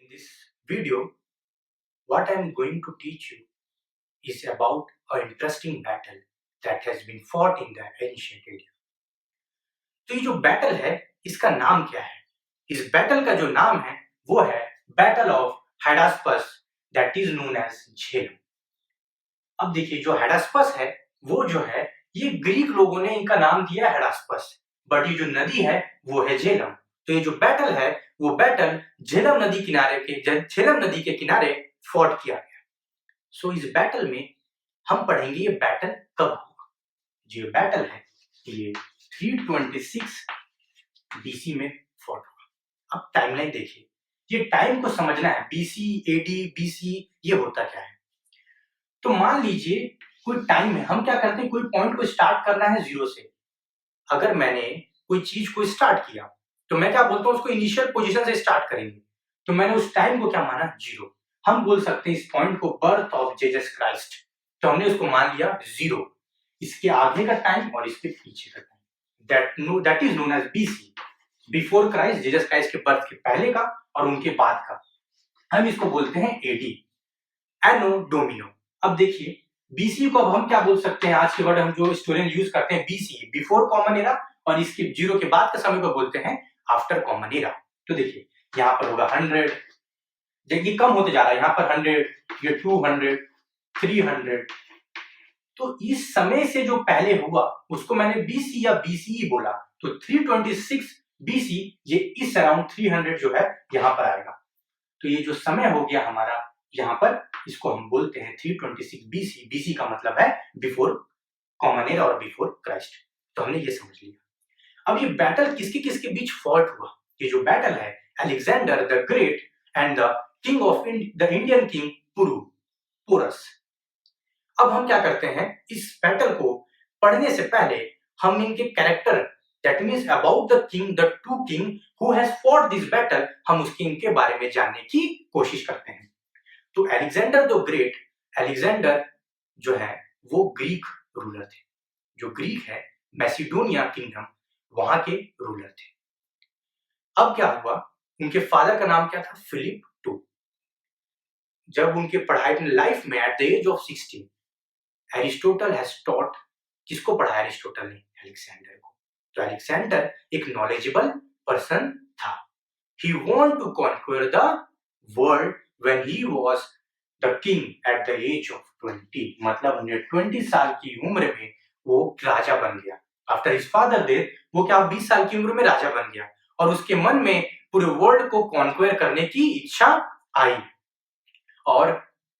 In this video, what I am going to teach you is about an interesting battle that has been fought in the ancient India. तो ये जो battle है इसका नाम क्या है? इस बैटल का जो नाम है वो है battle of Hydaspes that is known as Jhelum. अब देखिए जो हाइडास्पस है वो जो है ये ग्रीक लोगों ने इनका नाम दिया है हाइडास्पस, बट ये जो नदी है वो है झेलम। तो ये जो बैटल है वो बैटल झेलम नदी के किनारे फॉट किया गया। सो इस बैटल में हम पढ़ेंगे ये बैटल कब हुआ। जो ये बैटल है ये 326 बीसी में फॉट हुआ। अब टाइमलाइन देखिए, ये टाइम को समझना है, बीसी एडी बीसी ये होता क्या है। तो मान लीजिए कोई टाइम है, हम क्या करते हैं कोई पॉइंट को स्टार्ट करना है जीरो से। अगर मैंने कोई चीज को स्टार्ट किया तो मैं क्या बोलता हूं उसको इनिशियल पोजीशन से स्टार्ट करेंगे। तो मैंने उस टाइम को क्या माना जीरो। हम बोल सकते हैं इस पॉइंट को बर्थ ऑफ जीसस क्राइस्ट, तो हमने उसको मान लिया जीरो। इसके आगे का टाइम और इसके पीछे का time that is known as BC, before Christ, Jesus Christ के बर्थ के पहले का और उनके बाद का। हम इसको बोलते हैं एडी, एनो डोमिनो। अब देखिए बीसी को अब हम क्या बोल सकते हैं, आज के वर्ड हम जो स्टूडेंट यूज करते हैं बीसी बिफोर कॉमन एरा, और इसके जीरो के बाद के समय को बोलते हैं आफ्टर कॉमन एरा। तो देखिए यहाँ पर होगा 100, ये कम होते जा रहा है, यहाँ पर 100, ये 200, 300। तो इस समय से जो पहले हुआ उसको मैंने बीसी या बीसीई बोला, तो 326 बीसी ये इस अराउंड 300 जो है यहाँ पर आएगा। तो ये जो समय हो गया हमारा यहाँ पर, इसको हम बोलते हैं 326 बीसी। बीसी का मतलब है बिफोर कॉमन एरा और बिफोर क्राइस्ट। तो हमने ये समझ लिया। अब ये बैटल किसके किसके बीच फॉट हुआ? ये जो बैटल है Alexander the Great and the king of the Indian king Porus. अब हम क्या करते हैं, इस बैटल को पढ़ने से पहले हम इनके character, that means about the king, the two king who has fought this battle, हम उसके इनके बारे में जानने की कोशिश करते हैं। तो अलेक्जेंडर द ग्रेट, अलेक्जेंडर जो है वो ग्रीक रूलर थे। जो ग्रीक है मैसिडोनिया किंगडम, वहां के रूलर थे। अब क्या हुआ, उनके फादर का नाम क्या था, फिलिप टू। जब उनके पढ़ाई में लाइफ में at the age of 16 Aristotle has taught, किसको पढ़ाया अरिस्टोटल ने, अलेक्जेंडर को। तो अलेक्जेंडर एक नॉलेजेबल पर्सन था। He want to conquer the world when he was the king at the age of 20, मतलब उन्हें 20 साल की उम्र में वो राजा बन गया। आफ्टर हिज फादर डेथ वो क्या 20 साल की उम्र में राजा बन गया, और उसके मन में पूरे वर्ल्ड को कॉन्क्वेयर करने की इच्छा आई। और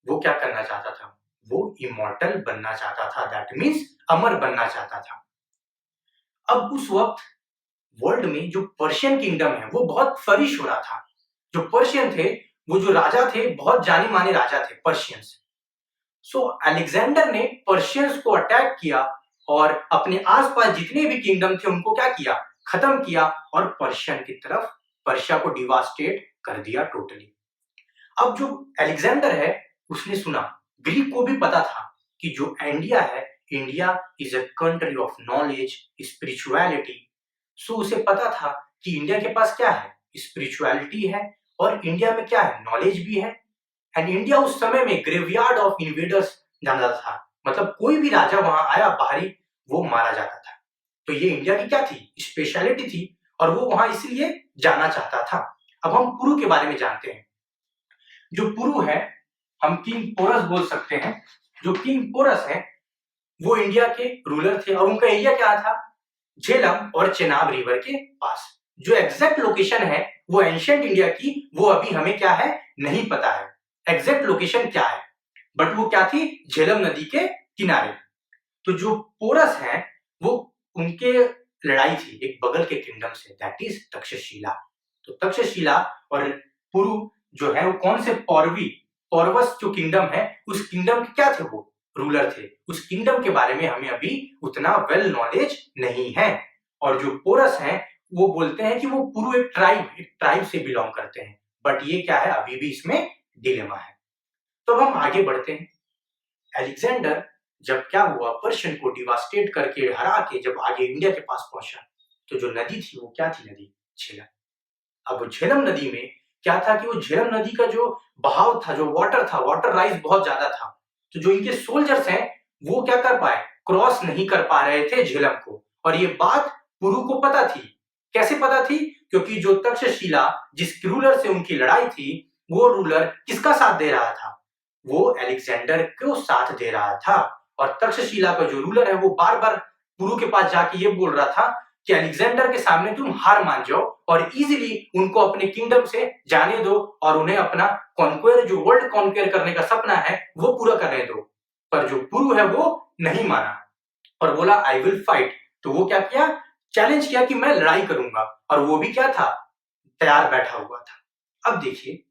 वो क्या करना चाहता था, वो इमॉर्टल बनना चाहता था, दैट मींस अमर बनना चाहता था। अब उस वक्त वर्ल्ड में जो पर्शियन किंगडम है वो बहुत फ्लरिश हो रहा था। जो पर्शियन थे, वो जो राजा थे बहुत जाने माने राजा थे पर्शियंस। सो अलेक्जेंडर ने पर्शियंस को अटैक किया और अपने आसपास जितने भी किंगडम थे उनको क्या किया, खत्म किया, और पर्शियन की तरफ पर्शिया को डिवास्टेट कर दिया टोटली। अब जो अलेक्जेंडर है उसने सुना, ग्रीक को भी पता था कि जो इंडिया है, India is a country of knowledge, spirituality. So उसे पता था कि इंडिया के पास क्या है, स्पिरिचुअलिटी है, और इंडिया में क्या है, नॉलेज भी है। एंड इंडिया उस समय में ग्रेवयार्ड ऑफ इन्वेडर्स जाना जाता था, मतलब कोई भी राजा वहां आया बाहरी वो मारा जाता था। तो ये इंडिया की क्या थी, स्पेशलिटी थी, और वो वहां इसलिए जाना चाहता था। अब हम पुरु के बारे में जानते हैं। जो पुरु है हम किंग पोरस बोल सकते हैं। जो किंग पोरस है वो इंडिया के रूलर थे, और उनका एरिया क्या था, झेलम और चेनाब रिवर के पास। जो एग्जैक्ट लोकेशन है वो एंशिएंट इंडिया की, वो अभी हमें क्या है नहीं पता है एग्जैक्ट लोकेशन क्या है, बट वो क्या थी, झेलम नदी के किनारे। तो जो पोरस है वो उनके लड़ाई थी एक बगल के किंगडम से, दैट इज तक्षशिला। तो तक्षशिला और पुरु जो है वो कौन से, पौरवस जो किंगडम है उस किंगडम के क्या थे, वो रूलर थे। उस किंगडम के बारे में हमें अभी उतना वेल नॉलेज नहीं है। और जो पोरस है वो बोलते हैं कि वो पुरु एक ट्राइब से बिलोंग करते हैं, बट ये क्या है अभी भी इसमें डिलेमा है। तो अब हम आगे बढ़ते हैं। अलेक्जेंडर जब क्या हुआ, पर्शियन को डिवास्टेट करके हरा के जब आगे इंडिया के पास पहुंचा, तो जो नदी थी वो क्या थी, नदी झेलम। अब झेलम नदी में क्या था कि वो झेलम नदी का जो बहाव था, जो वाटर था, वाटर राइज बहुत ज्यादा था, तो जो इनके सोल्जर्स हैं वो क्या कर पाए, क्रॉस नहीं कर पा रहे थे झेलम को। और ये बात पुरु को पता थी। कैसे पता थी? क्योंकि जो तक्षशिला, जिस रूलर से उनकी लड़ाई थी, वो रूलर किसका साथ दे रहा था? वो अलेक्जेंडर को साथ दे रहा था। और तक्षशिला का जो रूलर है वो बार बार पुरु के पास जाके ये बोल रहा था कि अलेक्जेंडर के सामने तुम हार मान जाओ और इजीली उनको अपने किंगडम से जाने दो और उन्हें अपना कॉन्क्वेयर, जो वर्ल्ड कॉन्क्वेयर करने का सपना है, वो पूरा करने दो। पर जो पुरु है वो नहीं माना और बोला आई विल फाइट। तो वो क्या किया, चैलेंज किया कि मैं लड़ाई करूंगा। और वो भी क्या था, तैयार बैठा हुआ था। अब देखिए,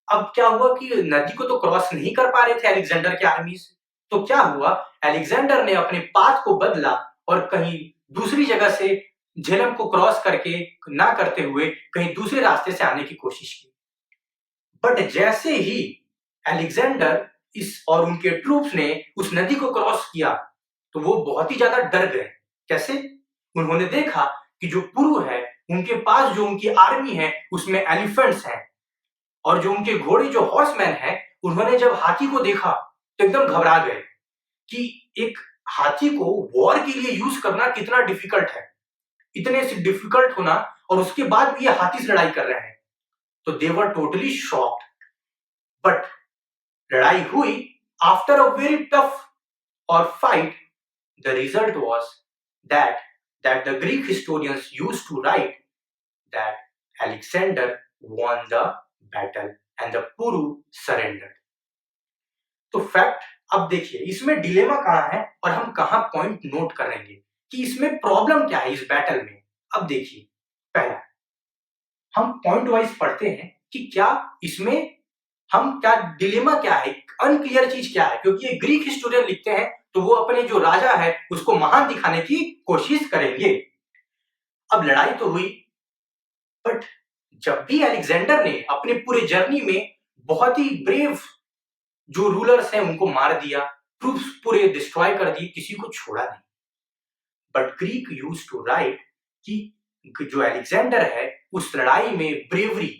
अब क्या हुआ कि नदी को तो क्रॉस नहीं कर पा रहे थे अलेक्जेंडर के आर्मी से। तो क्या हुआ, अलेक्जेंडर ने अपने पाथ को बदला और कहीं दूसरी जगह से झेलम को क्रॉस करके ना करते हुए कहीं दूसरे रास्ते से आने की कोशिश की। बट जैसे ही अलेक्जेंडर इस और उनके ट्रूप्स ने उस नदी को क्रॉस किया तो वो बहुत ही ज्यादा डर गए। कैसे? उन्होंने देखा कि जो पुरु है उनके पास जो उनकी आर्मी है उसमें एलिफेंट्स हैं और जो उनके घोड़े, जो हॉर्समैन है, उन्होंने जब हाथी को देखा तो एकदम घबरा गए कि एक हाथी को वॉर के लिए यूज करना कितना डिफिकल्ट है, इतने से डिफिकल्ट होना, और उसके बाद भी ये हाथी से लड़ाई कर रहे हैं। तो दे वर टोटली शॉक्ड। बट लड़ाई हुई आफ्टर अ वेरी टफ और fight, the result was that the Greek historians used to write that Alexander won the battle and the Puru surrendered. तो फैक्ट, अब देखिए इसमें डिलेमा कहां है और हम कहां पॉइंट नोट करेंगे कि इसमें प्रॉब्लम क्या है इस बैटल में। अब देखिए, पहला हम पॉइंट वाइज पढ़ते हैं कि क्या इसमें हम क्या डिलेमा क्या है, अनक्लियर चीज क्या है, क्योंकि ये ग्रीक हिस्टोरियन लिखते हैं तो वो अपने जो राजा है उसको महान दिखाने की कोशिश करेंगे। अब लड़ाई तो हुई, बट जब भी अलेक्जेंडर ने अपने पूरे जर्नी में बहुत ही ब्रेव जो रूलर्स हैं उनको मार दिया, ट्रूप्स पूरे डिस्ट्रॉय कर दिए, किसी को छोड़ा नहीं। But Greek use to write कि जो अलेक्जेंडर है उस लड़ाई में ब्रेवरी,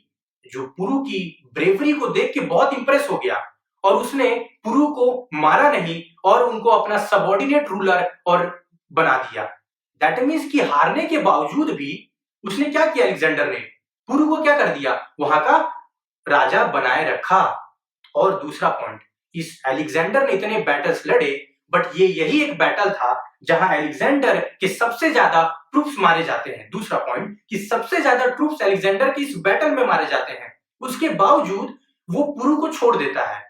जो पुरु की ब्रेवरी को देख के बहुत इंप्रेस हो गया और उसने पुरु को मारा नहीं और उनको अपना सबऑर्डिनेट रूलर और बना दिया। दैट मीन्स कि हारने के बावजूद भी उसने क्या किया, अलेक्जेंडर ने पुरु को क्या कर दिया, वहां का राजा बनाए रखा। और दूसरा पॉइंट, इस अलेक्जेंडर ने इतने बैटल्स लड़े, बट ये यही एक बैटल था जहां अलेक्जेंडर के सबसे ज्यादा ट्रूप्स मारे जाते हैं। दूसरा पॉइंट कि सबसे ज्यादा ट्रूप्स अलेक्जेंडर के इस बैटल में मारे जाते हैं, उसके बावजूद वो पुरु को छोड़ देता है।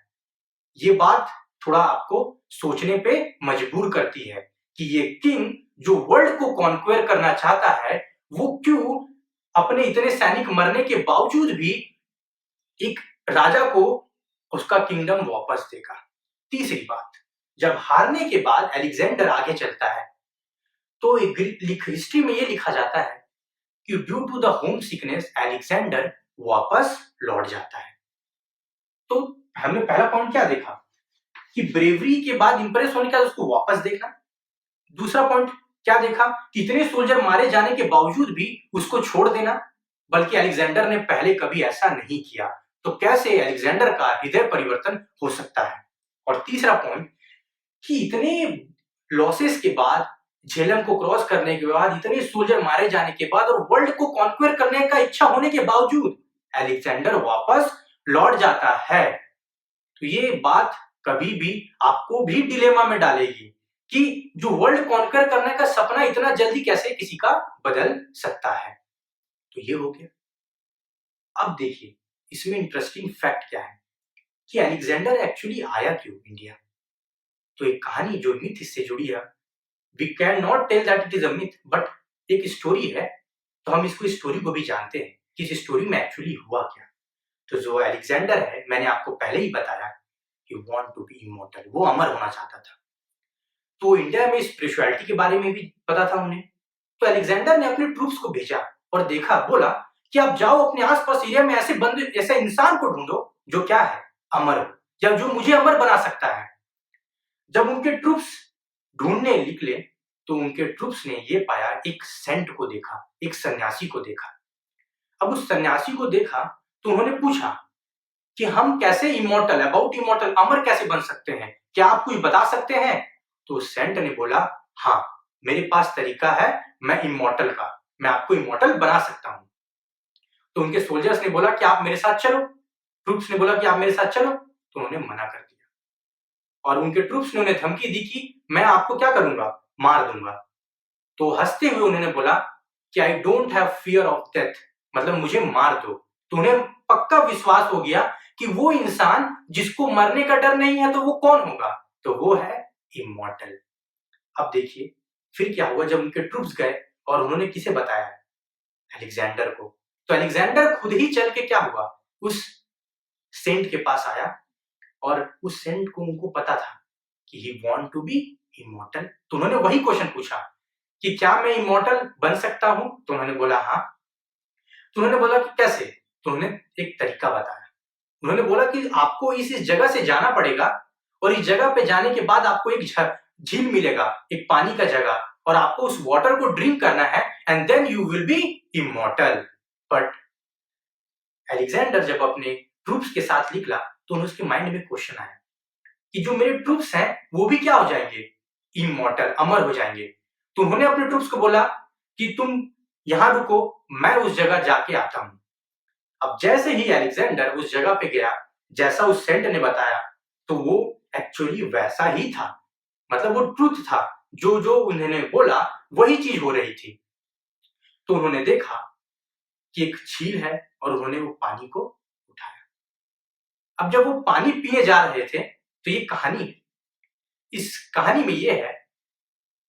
ये बात थोड़ा आपको सोचने पे मजबूर करती है कि ये किंग जो वर्ल्ड को कॉन्क्वेयर करना चाहता है, वो क्यों अपने इतने सैनिक मरने के बावजूद भी एक राजा को उसका किंगडम वापस देगा। तीसरी बात, जब हारने के बाद अलेक्जेंडर आगे चलता है तो हिस्ट्री में ये लिखा जाता है कि due to the homesickness Alexander वापस लौट जाता है। तो हमने पहला पॉइंट क्या देखा कि ब्रेवरी के बाद इंप्रेस होने का उसको वापस देखना। दूसरा पॉइंट क्या देखा कि इतने सोल्जर मारे जाने के बावजूद भी उसको छोड़ देना, बल्कि अलेक्जेंडर ने पहले कभी ऐसा नहीं किया। तो कैसे अलेक्जेंडर का हृदय परिवर्तन हो सकता है। और तीसरा पॉइंट कि इतने लॉसेस के बाद, झेलम को क्रॉस करने के बाद, इतने सोल्जर मारे जाने के बाद और वर्ल्ड को कॉन्क्वेयर करने का इच्छा होने के बावजूद अलेक्जेंडर वापस लौट जाता है। तो ये बात कभी भी आपको भी डिलेमा में डालेगी कि जो वर्ल्ड कॉन्क्वेयर करने का सपना इतना जल्दी कैसे किसी का बदल सकता है। तो ये हो गया। अब देखिए इसमें इंटरेस्टिंग फैक्ट क्या है कि अलेक्जेंडर एक्चुअली आया क्यों इंडिया। तो एक कहानी जो मिथ इससे जुड़ी है, we can not tell that it is a myth, but एक स्टोरी है, तो हम इसको स्टोरी को भी जानते हैं कि इस स्टोरी में एक्चुअली हुआ क्या। तो जो अलेक्जेंडर है, मैंने आपको पहले ही बताया कि वांट टू बी इमॉर्टल, वो अमर होना चाहता था। तो इंडिया में स्पिरिचुअलिटी के बारे में भी पता था उन्हें। तो अलेक्जेंडर ने अपने ट्रूप्स को भेजा और देखा, बोला कि आप जाओ अपने आसपास एरिया में ऐसे इंसान को ढूंढो जो क्या है, अमर हो, या जो मुझे अमर बना सकता है। जब उनके ट्रूप्स ढूंढने निकले तो उनके ट्रूप्स ने ये पाया, एक सेंट को देखा, एक सन्यासी को देखा। अब उस सन्यासी को देखा तो उन्होंने पूछा कि हम कैसे इमॉर्टल, अबाउट इमॉर्टल, अमर कैसे बन सकते हैं, क्या आप कुछ बता सकते हैं? तो सेंट ने बोला, हाँ मेरे पास तरीका है, मैं इमॉर्टल का, मैं आपको इमॉर्टल बना सकता हूं। तो उनके सोल्जर्स ने बोला कि आप मेरे साथ चलो, ट्रूप्स ने बोला कि आप मेरे साथ चलो, तो उन्होंने मना कर दिया और उनके ट्रूप्स ने उन्हें धमकी दी कि मैं आपको क्या करूंगा, मार दूंगा। तो हंसते हुए उन्होंने बोला कि I don't have fear of death, मतलब मुझे मार दो। तो उन्हें पक्का विश्वास हो गया कि वो इंसान जिसको मरने का डर नहीं है तो वो कौन होगा, तो वो है इमॉर्टल। अब देखिए फिर क्या हुआ जब उनके ट्रूप्स गए और उन्होंने किसे बताया, अलेक्जेंडर को। तो अलेक्जेंडर खुद ही चल के क्या हुआ, उस सेंट के पास आया और उस सेंट को उनको पता था कि he want to be immortal. तो उन्होंने वही क्वेश्चन पूछा कि क्या मैं इमॉर्टल बन सकता हूं, तो उन्होंने बोला हाँ। तो उन्होंने बोला कि कैसे, तो उन्होंने एक तरीका बताया। उन्होंने बोला कि आपको इस जगह से जाना पड़ेगा और इस जगह पे जाने के बाद आपको एक झील मिलेगा, एक पानी का जगह, और आपको उस वाटर को ड्रिंक करना है and then you will be immortal. But Alexander जब अपने ट्रूप्स के साथ निकला तो उसके माइंड में क्वेश्चन आया कि जो मेरे ट्रूप्स हैं वो भी क्या हो जाएंगे, इमॉर्टल, अमर हो जाएंगे। तो उन्होंने अपने ट्रूप्स को बोला कि तुम यहां रुको, मैं उस जगह जाके आता हूं। अब जैसे ही अलेक्जेंडर उस जगह पे गया, जैसा उस सेंट ने बताया, तो वो एक्चुअली वैसा ही था, मतलब वो ट्रूथ था, जो जो उन्होंने बोला वही चीज हो रही थी। तो उन्होंने देखा कि एक झील है और उन्होंने वो पानी को उठाया। अब जब वो पानी पीने जा रहे थे तो ये कहानी है, इस कहानी में ये है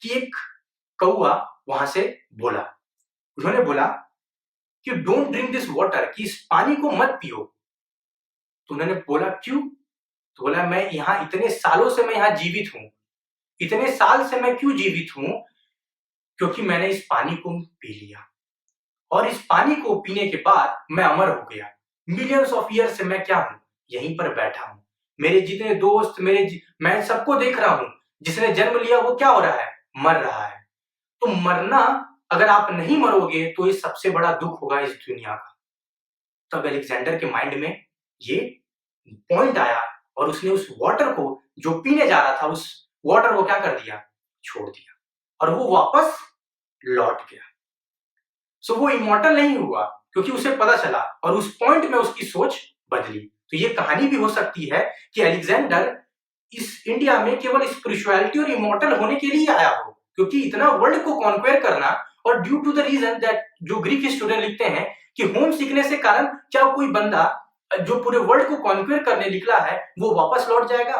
कि एक कौआ वहां से बोला, उन्होंने बोला कि डोंट ड्रिंक दिस वाटर, कि इस पानी को मत पियो। तो उन्होंने बोला क्यों, तो बोला मैं यहाँ इतने सालों से मैं यहाँ जीवित हूं, इतने साल से मैं क्यों जीवित हूं, क्योंकि मैंने इस पानी को पी लिया और इस पानी को पीने के बाद मैं अमर हो गया। मिलियंस ऑफ ईयर से मैं क्या हूं, यहीं पर बैठा हूं। मेरे जितने दोस्त, मैं सबको देख रहा हूं, जिसने जन्म लिया वो क्या हो रहा है, मर रहा है। तो मरना, अगर आप नहीं मरोगे तो ये सबसे बड़ा दुख होगा इस दुनिया का। तब अलेक्जेंडर के माइंड में ये पॉइंट आया और उसने उस वाटर को जो पीने जा रहा था, उस वाटर को क्या कर दिया, छोड़ दिया और वो वापस लौट गया। सो वो इमॉर्टल नहीं हुआ क्योंकि उसे पता चला और उस पॉइंट में उसकी सोच बदली। तो ये कहानी भी हो सकती है कि अलेक्जेंडर इस इंडिया में केवल स्पिरिचुअलिटी और इमॉर्टल होने के लिए आया हो, क्योंकि इतना वर्ल्ड को कॉन्क्वेयर करना, और due to the reason that जो ग्रीक हिस्टोरियन लिखते हैं कि होम सिकनेस के कारण क्या कोई बंदा जो पूरे वर्ल्ड को कॉन्क्वेयर करने निकला है वो वापस लौट जाएगा,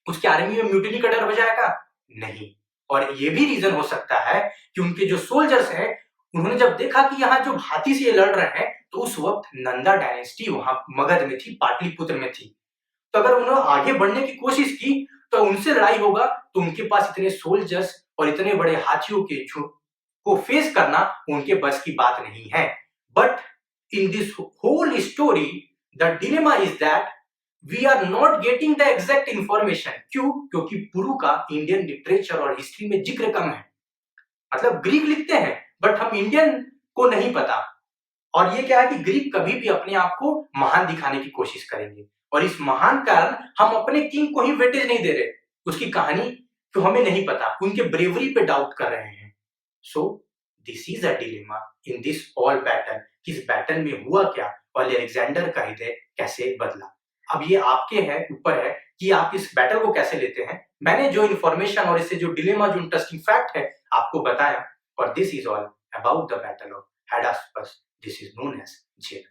उसकी आर्मी में म्यूटिनी का डर हो जाएगा, नहीं। और ये भी रीजन हो सकता है कि उनके जो सोल्जर्स हैं उन्होंने जब देखा कि यहाँ जो हाथी से ये लड़ रहे हैं, तो उस वक्त नंदा डायनेस्टी वहां मगध में थी, पाटलिपुत्र में थी। तो अगर उन्होंने आगे बढ़ने की कोशिश की तो उनसे लड़ाई होगा, तो उनके पास इतने सोल्जर्स और इतने बड़े हाथियों के को फेस करना उनके बस की बात नहीं है। But in this whole story the dilemma is that we are not getting the exact information. क्यों, क्योंकि पुरु का इंडियन लिटरेचर और हिस्ट्री में जिक्र कम है। मतलब ग्रीक लिखते हैं बट हम इंडियन को नहीं पता। और ये क्या है कि ग्रीक कभी भी अपने आप को महान दिखाने की कोशिश करेंगे और इस महान कारण हम अपने किंग को ही वेटेज नहीं दे रहे, उसकी कहानी तो हमें नहीं पता, उनके ब्रेवरी पे डाउट कर रहे हैं। So this is a dilemma in this all battle, इस बैटल में हुआ क्या और अलेक्जेंडर का हृदय कैसे बदला। अब ये आपके है ऊपर है कि आप इस बैटल को कैसे लेते हैं। मैंने जो इन्फॉर्मेशन और इससे जो डिलेमा, जो इंटरेस्टिंग फैक्ट है आपको बताया, और this is all about the battle of Hydaspes, this is known as jail.